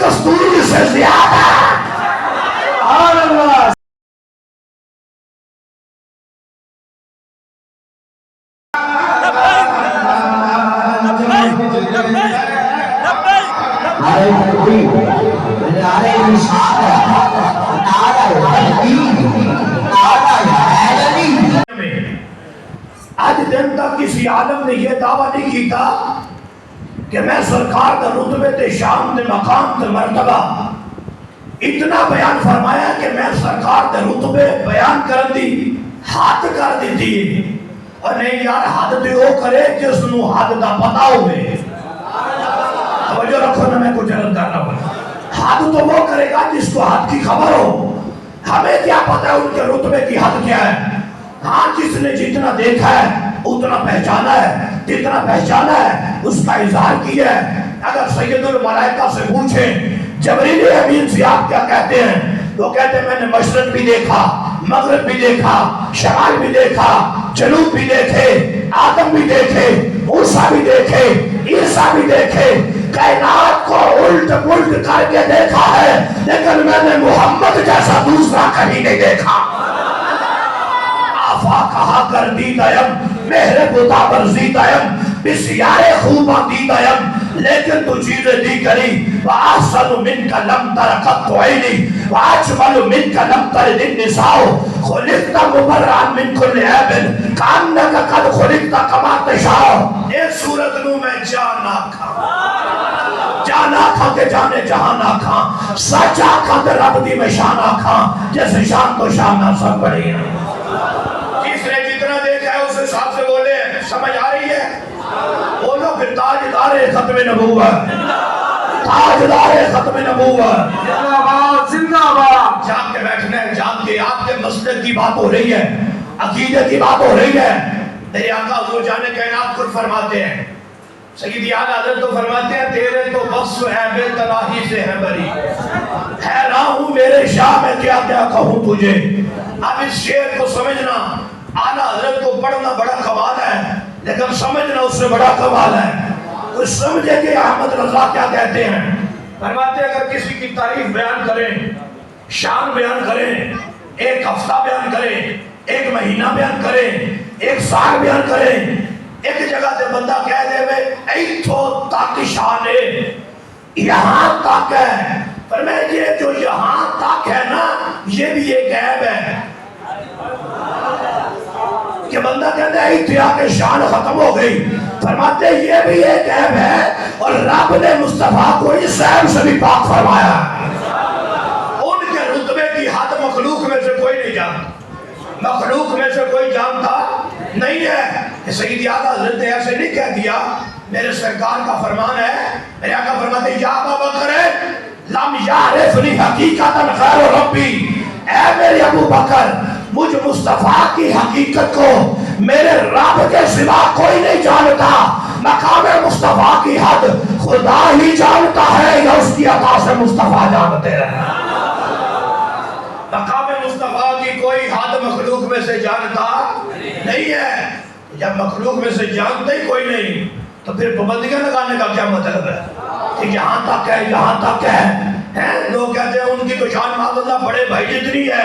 کستوری سے زیادہ. سبحان اللہ. آج دن تک کسی عالم نے یہ دعویٰ نہیں کیتا کہ میں سرکار دا رتبے تے شان دے مقام تے مرتبہ اتنا بیان فرمایا کہ میں سرکار دے رتبے بیان کر دی حد کر دیتی. اور نہیں یار حد تے وہ کرے جس نو حد دا پتا ہوئے. توجہ رکھو نا, میں کچھ عرض کرنا ہوں. حد تو وہ کرے گا جس کو حد کی خبر ہو. ہمیں کیا پتا ہے ان کے رتبے کی حد کیا ہے؟ ہاں, جس نے جتنا دیکھا ہے اتنا پہچانا ہے, جتنا پہچانا ہے اس کا اظہار کیا ہے. اگر سید الملائکہ سے پوچھیں جبریل امین سے آپ کیا کہتے ہیں, وہ کہتے ہیں میں نے مشرق بھی دیکھا, مغرب بھی دیکھا, شمال بھی دیکھا, جنوب بھی دیکھے, آدم بھی دیکھے, موسیٰ بھی دیکھے, عیسیٰ بھی دیکھے, کائنات کو الٹ پلٹ کر کے دیکھا ہے, لیکن میں نے محمد جیسا دوسرا کبھی نہیں دیکھا. آفا کہا کر دیدایم مہر بتا برزیدایم بسیار خوبہ دیدایم, لیکن تو چیزیں دی کری. وَأَحْسَنُ مِنْكَ لَمْ تَرَقَتْ عَيْنِي وَأَجْمَلُ مِنْكَ لَمْ تَلِدِ النِّسَاءُ خُلِقْتَ مُبَرَّأً مِنْ كُلِّ عَیْبٍ كَأَنَّكَ قَدْ خُلِقْتَ كَمَا تَشَاءُ. ایک صورت نو میں جانا کھا, جانا کھا کے جانے جہانا کھا, سچا کھا کے رب دی میں شانا کھا, جیسے شان تو شانہ سب بڑی ہیں. جس نے جتنا دیکھا ہے اس حساب سے بولے. سمجھ آ رہی ہے؟ بولو پھر تاجدار ختم نبوت, تاجدار ختم نبوت زندہ باد, زندہ باد. جام کے بیٹھنے, جام کے آپ کے مسجد کی بات ہو رہی ہے, عقیدے کی بات ہو رہی ہے. میرے آقا حضور جان کائنات خود فرماتے ہیں, سیدی اعلیٰ حضرت تو فرماتے ہیں تیرے تو وصف عیب تناہی سے ہے بری, حیران ہوں میرے شاہ میں کیا کیا کہوں تجھے. اب اس شعر کو سمجھنا, اعلیٰ حضرت کو پڑھنا بڑا کمال ہے, لیکن سمجھنا اس سے بڑا کمال ہے. کچھ سمجھے کہ احمد رضا کیا کہتے ہیں. فرماتے ہیں اگر کسی کی تعریف بیان کریں, شان بیان کریں, ایک ہفتہ بیان کریں, ایک مہینہ بیان کریں, ایک سال بیان کریں, ایک جگہ سے بندہ کہہ دے میں ایتھو تک شان ہے, یہاں تک ہے. پر میں یہ جو یہاں تک ہے نا, یہ بھی ایک عیب ہے کہ بندہ کہتا ہے ایتھے آکے شان ختم ہو گئی. فرماتے ہیں یہ بھی ایک عیب ہے, اور رب نے مصطفیٰ کو اس عیب سے بھی پاک فرمایا. ان کے رتبے کی حد مخلوق میں سے کوئی نہیں جانتا, مخلوق میں سے کوئی جانتا نہیں ہے. سیدی اعلیٰ حضرت نے ایسے نہیں کہہ دیا, میرے سرکار کا فرمان ہے. میرے آقا فرماتے ہیں یا ابا بکر لم یعرفنی حقیقتا غیر ربی, اے میرے ابو بکر مجھ مصطفیٰ کی حقیقت کو میرے رب کے سوا کوئی نہیں جانتا. مقام مصطفیٰ کی حد خدا ہی جانتا ہے یا اس کی عطا سے مصطفیٰ جانتے ہیں. مقام مصطفیٰ کی کوئی حد مخلوق میں سے جانتا نہیں ہے. جب مخلوق میں سے جانتا ہی کوئی نہیں تو پھر پابندیاں لگانے کا کیا مطلب ہے کہ یہاں تک ہے, یہاں تک ہے. لوگ کہتے ہیں ان کی تو شان معاذ اللہ بڑے بھائی جتنی ہے,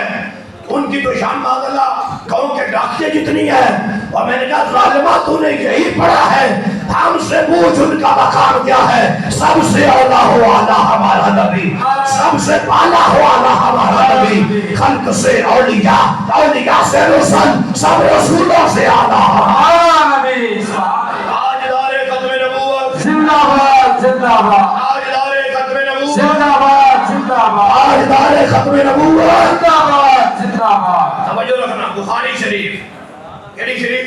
ان کی تو شان معاذ اللہ گاؤں کے ڈاکٹر جتنی ہے. اور میں نے کہا ظالمہ تو نے یہی پڑھا ہے, ہم سے پوچھ ان کا مقام کیا ہے. سب سے اولا ہو اعلیٰ ہمارا نبی, سب سے بالا ہو اعلیٰ ہمارا نبی. خلق سے اولیاء, اولیاء سے رسل, سب رسولوں سے اعلیٰ ہمارا نبی. تاجدار ختم نبوت زندہ باد, زندہ باد. تاجدار ختم نبوت زندہ باد, زندہ باد. تاجدار ختم نبوت زندہ باد, زندہ باد. توجہ رکھنا. بخاری شریف, کیڑی شریف؟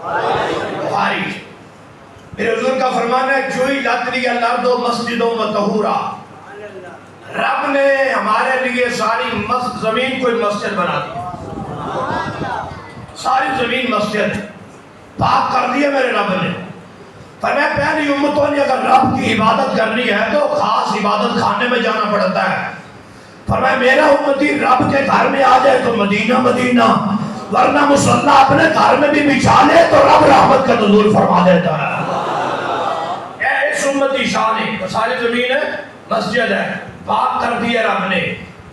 بخاری. میرے حضور کا فرمان ہے جوئی لاتری الارض و مسجدوں و طہورا, رب نے ہمارے لیے ساری زمین کو مسجد بنا دی, ساری زمین مسجد پاک کر دی ہے میرے رب نے. فرمایا پہلی امتوں نے اگر رب کی عبادت کرنی ہے تو خاص عبادت خانے میں جانا پڑتا ہے. فرمایا میرا امتی رب کے گھر میں آ جائے تو مدینہ مدینہ, ورنہ مصلی اپنے گھر میں بھی بچھا لے تو رب رحمت کا نزول فرما دیتا ہے. اے اس امتی شان ہے, ساری زمین ہے مسجد ہے پاک کر دی ہے رب نے.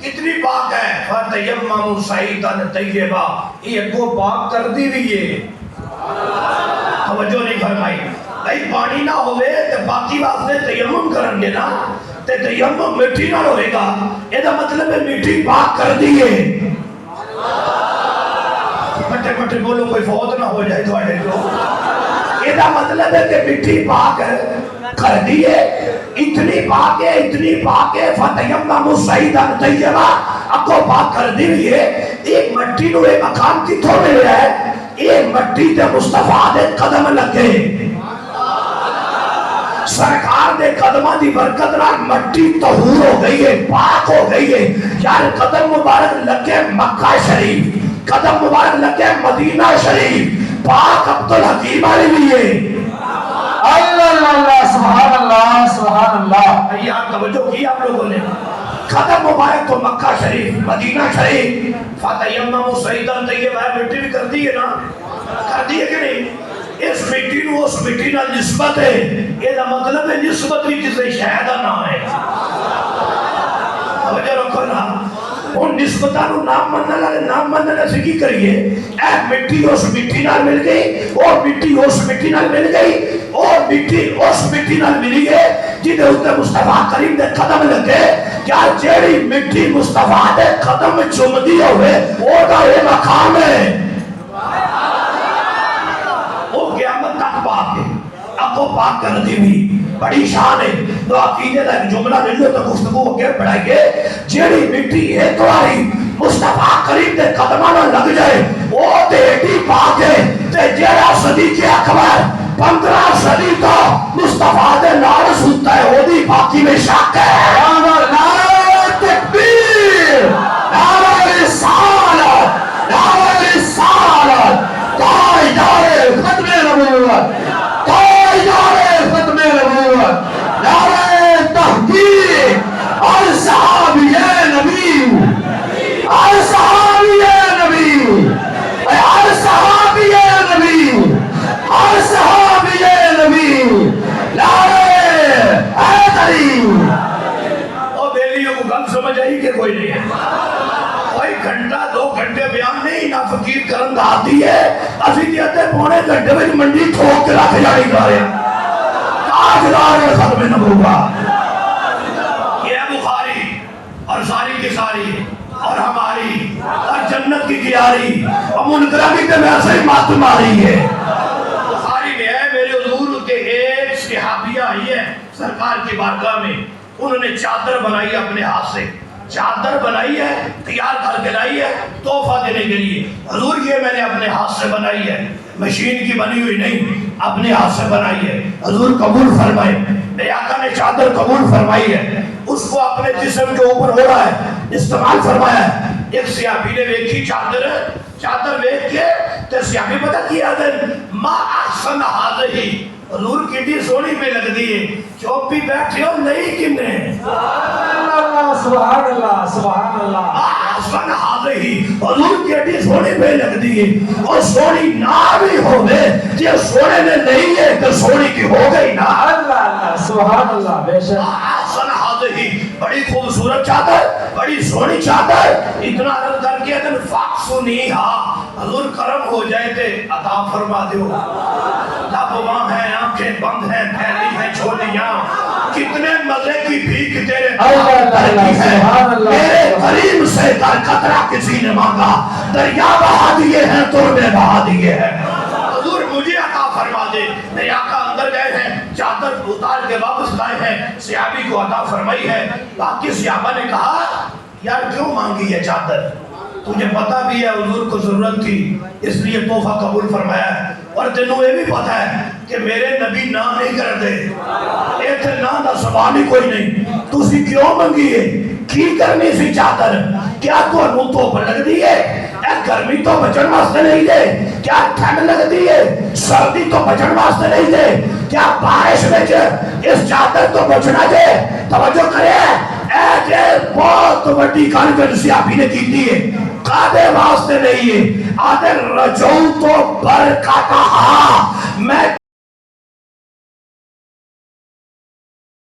کتنی پاک ہے؟ فَتَيَمَّمُوا صَعِيدًا طَيِّبًا. یہ کو پاک کر دی بھی ہے. توجہ نہیں فرمائی. بھائی پانی نہ ہوئے تو باقی واسطے تیمم کرن گے نا, تے تیمم مٹی نہ ہوئے گا. یہ مطلب ہے مٹی پاک کر دیئے. مٹے مٹے بولو کوئی فوت نہ ہو جائے تھوڑے جو. یہ مطلب ہے کہ مٹی پاک کر دیئے. اتنی پاک ہے, اتنی پاک ہے. فَتَيَمَّمُوا صَعِيدًا طَيِّبًا. اب کو پاک کر دی ہے. ایک مٹی نو ایک مقام کی تھو مل رہا ہے. ایک مٹی تے مصطفیٰ دے قدم لگے. سرکار دے قدمہ دی برکت نال مٹی طہور ہو گئی ہے, پاک ہو گئی ہے. یار قدم مبارک لگے مکہ شریف, قدم مبارک لگے مدینہ شریف. پاک عبدالحکیم علی لیے. اللہ اللہ سبحان اللہ سبحان اللہ. یہ آپ توجہ کی آپ لوگوں نے. قدم مبارک تو مکہ شریف مدینہ شریف. فَتَيَمَّمُوا صَعِيدًا طَيِّبًا. مٹی بھی کر دی ہے نا, کر دی ہے کہ نہیں؟ اس مٹی نو اس مٹی نہ نسبت ہے. یہ مطلب ہے نسبت بھی کسی شہدہ نہ ہے. توجہ رکھو نا. ان نسبتہ نو نام مننا سے کی کریے. اے مٹی اس مٹی نال مل گئی, اور مٹی اس مٹی نال مل گئی, اور مٹی اس مٹی نال ملی گئی جیدے ہوتے مصطفیٰ کریم دے قدم لگے. کیا جیڑی مٹی مصطفیٰ دے قدم چمدی ہوئے وہ دا یہ مقام ہے. وہ قیامت تک پاک ہے. اب وہ پاک کر دی بھی بڑی شان ہے. تو عقیدے دا ایک جملہ لے لو تو گفتگو وغیر بڑھائیں گے. جیڑی مٹی ایک واری مصطفیٰ کریم دے قدمانہ لگ جائے وہ تے ایڈی پاک ہے. تے جیڑا صدیق اکبر 15 صدی تو مصطفیٰ دے نال سنتا ہے وہ دی باقی میں شک ہے. نعرہ تکبیر, نعرہ رسالت, نعرہ رسالت. تاجدار ختم نبوت, تاجدار ختم نبوت. نعرہ تحقیق. اور صحابی نبی, اور صحابی نبی, اور صحابی نبی, اور صحابی نبی. نعرہ حیدری. اور بیلیوں کو گم سمجھ آئی کہ کوئی نہیں ہے. کوئی گھنٹہ 2 گھنٹے بیان نہیں نا فقیر کرن آتی ہے. اسی دیتے پونے گھنٹے میں منڈی ٹھوک کے رکھ جائی گا رہے. تاجدار ختم نبوت. یہ بخاری اور ساری کی ساری اور ہماری اور جنت کی کیاری اور منکرہ کی تے میں سے ماتم آ رہی ہے. بخاری میں ہے میرے حضور کے ایک صحابیہ آئی ہے سرکار کی بارگاہ میں. انہوں نے چادر بنائی اپنے ہاتھ سے, چادر بنائی ہے, تیار کر کے لائی ہے تحفہ دینے کے لیے. حضور یہ میں نے اپنے ہاتھ سے بنائی ہے, مشین کی بنی ہوئی نہیں, اپنے ہاتھ سے بنائی ہے. حضور قبول فرمائے. میرے آقا نے چادر قبول فرمائی ہے, اس کو اپنے جسم کے اوپر ہو رہا ہے, استعمال فرمایا ہے. ایک صحابی نے دیکھی چادر, چادر دیکھ کے تے صحابی پتہ کیا دن ما احسن ہذہ. حضور کتنی سونی پہ لگ دی ہے, چوپ بھی بیٹھے ہو نہیں کنے. سبحان اللہ سبحان اللہ. احسن ہذہ. حضور کتنی سونی پہ لگ دی ہے, اور سونی نہ بھی ہوئے جی سونے میں نہیں ہے تو سونی کی ہو گئی نا. اللہ اللہ سبحان اللہ. بے شک احسن ہذہ. بڑی خوبصورت چادر, بڑی سونی چادر. اتنا عرض کر کے اگر فاقسنیہا, حضور کرم ہو جائے تے عطا فرما دیو. لباں ہیں, آنکھیں بند ہیں, پھیلی ہیں چھولیاں, کتنے مزے کی بھیک تیرے میرے قریب سے در قطرہ کسی نے مانگا, دریا بہا دیے ہیں تربے بہا دیے ہیں. حضور مجھے عطا فرما دے. میرے آقا اندر گئے ہیں, چادر اتار کے واپس لائے ہیں, صحابی کو عطا فرمائی ہے. باقی صحابہ نے کہا یار کیوں مانگی ہے چادر, تجھے پتا بھی ہے حضور کو ضرورت تھی اس لیے تحفہ قبول فرمایا ہے, اور تینوں یہ بھی پتا ہے کہ میرے نبی نہ نہیں کر دے. ایتھے نہ دا سوال ہی کوئی نہیں. تسی کیوں منگی ہے, کی کرنی سی چادر, کیا تو انہوں تو پر لگ دی ہے, اے گرمی تو بچن واسطے نہیں دے, کیا ٹھنڈ لگ دی ہے, سردی تو بچن واسطے نہیں دے, کیا بارش میں اس چادر تو بچنا دے. توجہ کرے, اے جے بہت بڑی کانفرنس صحابی نے کی تھی ہے, قادے واسطے نہیں ہے. آدھے رجو تو برکتہا, میں